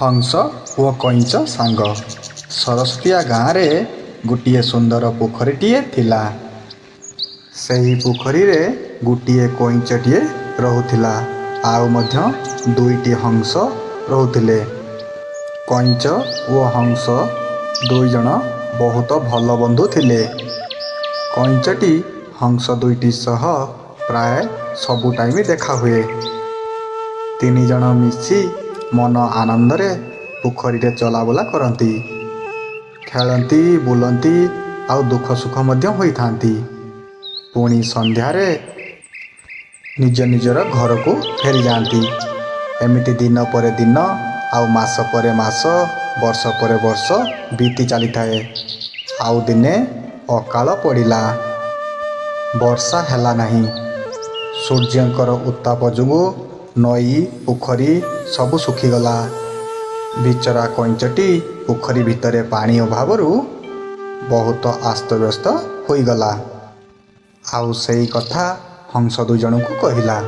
हंस ओ कईंच सांग सरस्वतिया गाँव में गोटे सुंदर पोखरीटीए थिला। सेही पोखरी रे गोटे कईंचटीए रहुथिला आउ मध्य दुईटी हंस रहुथिले। कईंच ओ हंस दुई जण बहुत भल बंधु थिले। कईंचटी हंस दुईटी सह प्राय सबु टाइम देखा हुए। तीन जण मिसी मन आनंद रे पोखरी रे चलाबुला करती, खेलती बुलती आउ दुख सुख मध्य होई थांती। पुणी संध्यारे निज निजर घर को फेरी जाती। एमिति दिन पर दिन आउ मास पर मास वर्ष पर वर्ष बीती चली थाए। आउ दिने अकाल पड़िला, वर्षा हैला नहीं। सूर्यंकर उत्ताप जोगु नई पोखरी सबु सुखीगला। बिचरा कईंचटी पोखरी भितरे पानी अभावरु बहुत आस्तव्यस्त होईगला। आउ सेई कथा हंस दुई जन को कहिला।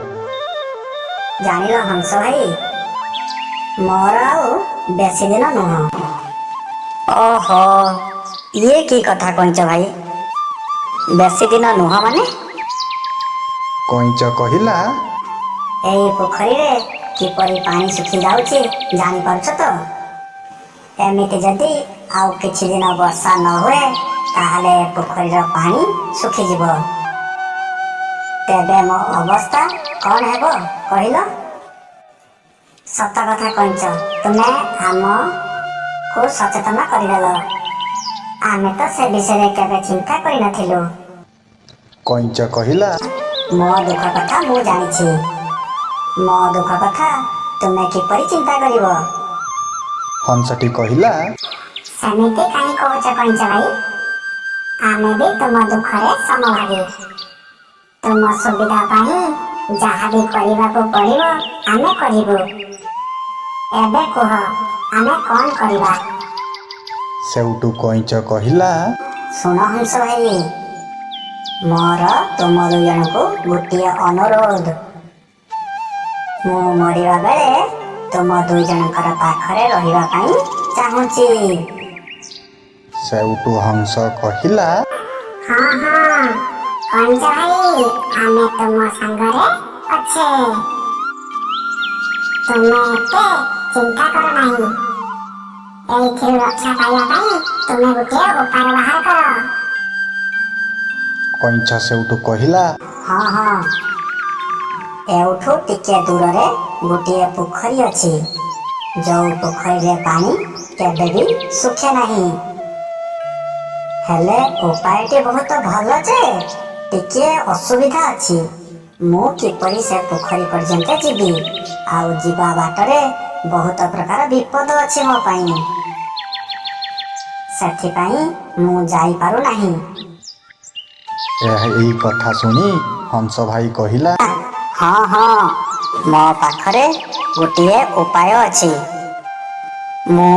जानिल हंस भाई, मोर आउ बेसी दिन नुह। ओहो, ये की कथा कईंच भाई, बेसी दिन नुह माने? कईंच कहिला, एई पोखरी रे किपरि पानी सुखी जाउछि जानि पारुछ तो? एमिति जदि आउ किछि दिन वर्षा न हुए ताहले पोखरीर पानी सुखी जिवो। तेबे मो अवस्था कौन हेबो कहिल? सत कथा कईंच, तुमे आम को सचेतन करिदेल। आमे तो से विषय केबे चिंता करि नथिलु। कईंच कहिला, मो दुख कथा मु जानिछि। मो दुख कथा तुमे किपरि चिंता करिवो? हंसटी कहिला, सेमिति काहे कहूछ कईंच भाई, आमे भी तुम दुखरे समभागी। तुम सुविधा पाई जहाँ भी करिबाको पड़िबो आमे करिबो। एबे कह आमे कौन करिबा? सेउटू कईंच कहिला, सुन हंस भाई, मोर तुम दुई जन को गोटे अनुरोध। मु मरिबा बेले तुम दुई जनकर पाखरे रहिबा पाई चाहूची। सेउटू हंस कहिला, हाँ हाँ कईंच भाई, आमे तुम संगरे अच्छे। तुमे एते चिंता कर नहीं। एइथिरु रक्षा पाइबा पाई तुमे गोटे उपाय बाहर कर। कईंच सेउटू कहिला, हाँ हाँ, एउठू टिके दूर रे गोटे पोखरी अछि, जो पोखरी रे पानी केबे भी सुखे नहीं। हेले उपायटी बहुत भल जे टिके असुविधा अछि। मु किपरि से पोखरी पर्यंत जीवी, आउ जीवा बाटरे बहुत प्रकार विपद अछि मो पाई। सेथि पाई मु जाई पारु नाही। एही कथा सुनी हंस भाई कहिला, हाँ हाँ, मो पाखरे गोटे उपाय अछि। मु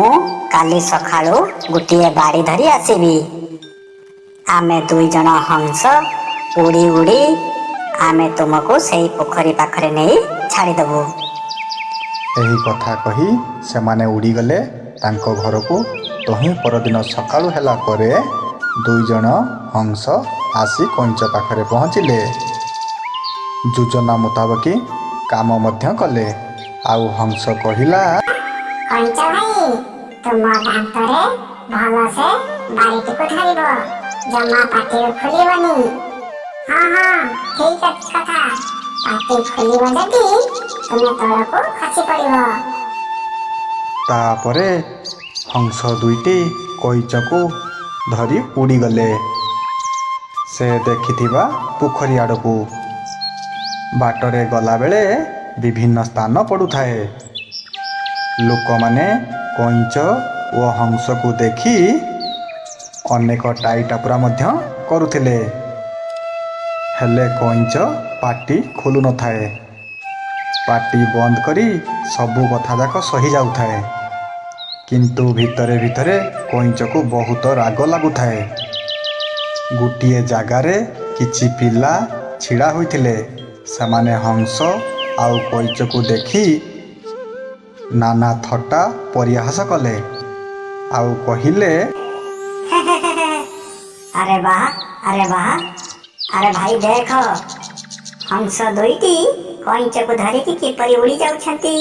काली सखाळु गोटे बाड़ी धरी आसीबी। आमे दुई जन हंस उड़ी उड़ी आमे तुमको सेई पोखरी पाखरे नहीं छाड़ी देबु। एही कथा कही सेमाने उड़ी गले तांको घर को। तही परदिन सकाळु हैला परे दुई जन हंस आसी कईंच पाखरे पहुँचिले। योजना मुताबक काम मध्य कले। आउ हंस कहिला, कईंच भाई, तुम दांतरे भल से बारीटी को धरिबो, जमा पाटी खुलिबनी। हाँ हाँ ठीक अछि कथा। पाटी खुलिबो जदि तुमे तळको खसी पड़िबो। तापरे हंस दुईटी कईंच को धरी उड़ी गले से देखिथिबा पोखरी आड़कू। बाटरे गला बेले विभिन्न स्थान पड़ुथाए। लोक माने कईंच ओ हंस को देखी अनेक टाई टापुरा मध्य करुथिले। हेले कईंच पाटी खोलु न थाए। पाटी बंद करी सबु कथा जाक सही जाउथाए, किंतु भितरे भितरे कईंच को बहुत राग लागुथाए। गोटिए जागारे किछि पिला छिड़ा होइथिले। सेमाने हंस आउ कईंच को देखी ନାନା ଥଟ୍ଟା ପରିହାସ କଲେ ଆଉ କହିଲେ, ଆରେ ବାହ, ଆରେ ବାହ, ଆରେ ଭାଇ ଦେଖ, ହଂସ ଦୁଇଟି କଇଁଚକୁ ଧରିକି କିପରି ଉଡ଼ି ଯାଉଛନ୍ତି।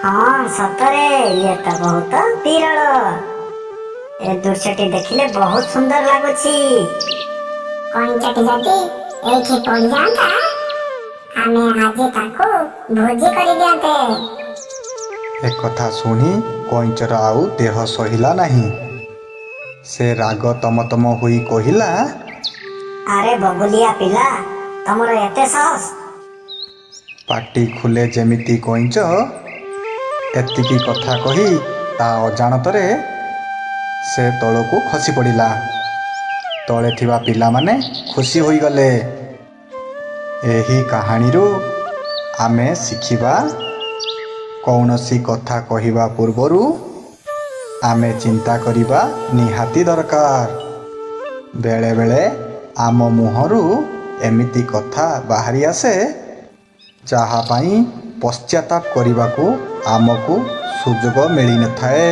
ହଁ ସତରେ ଇଏ ତ ବହୁତ ବିରଳ। ଏ ଦୃଶ୍ୟଟି ଦେଖିଲେ ବହୁତ ସୁନ୍ଦର ଲାଗୁଛି। କଇଁଚଟି ଯଦି ଏଇଠି ପଡ଼ିଯାଆନ୍ତା, ଆମେ ଆଜି ତାକୁ ଭୋଜି କରିଦିଅନ୍ତେ। ଏକଥା ଶୁଣି କଇଁଚର ଆଉ ଦେହ ସହିଲା ନାହିଁ। ସେ ରାଗ ତମତମ ହୋଇ କହିଲା, ଆରେ ବଗୁଲିଆ ପିଲା, ତମର ଏତେ ସାହସ? ପାଟି ଖୁଲେ ଯେମିତି କଇଁଚ ଏତିକି କଥା କହି ତା ଅଜାଣତରେ ସେ ତଳକୁ ଖସି ପଡ଼ିଲା। ତଳେ ଥିବା ପିଲାମାନେ ଖୁସି ହୋଇଗଲେ। ଏହି କାହାଣୀରୁ ଆମେ ଶିଖିବା, କୌଣସି କଥା କହିବା ପୂର୍ବରୁ ଆମେ ଚିନ୍ତା କରିବା ନିହାତି ଦରକାର। ବେଳେବେଳେ ଆମ ମୁହଁରୁ ଏମିତି କଥା ବାହାରି ଆସେ ଯାହା ପାଇଁ ପଶ୍ଚାତାପ କରିବାକୁ ଆମକୁ ସୁଯୋଗ ମିଳିନଥାଏ।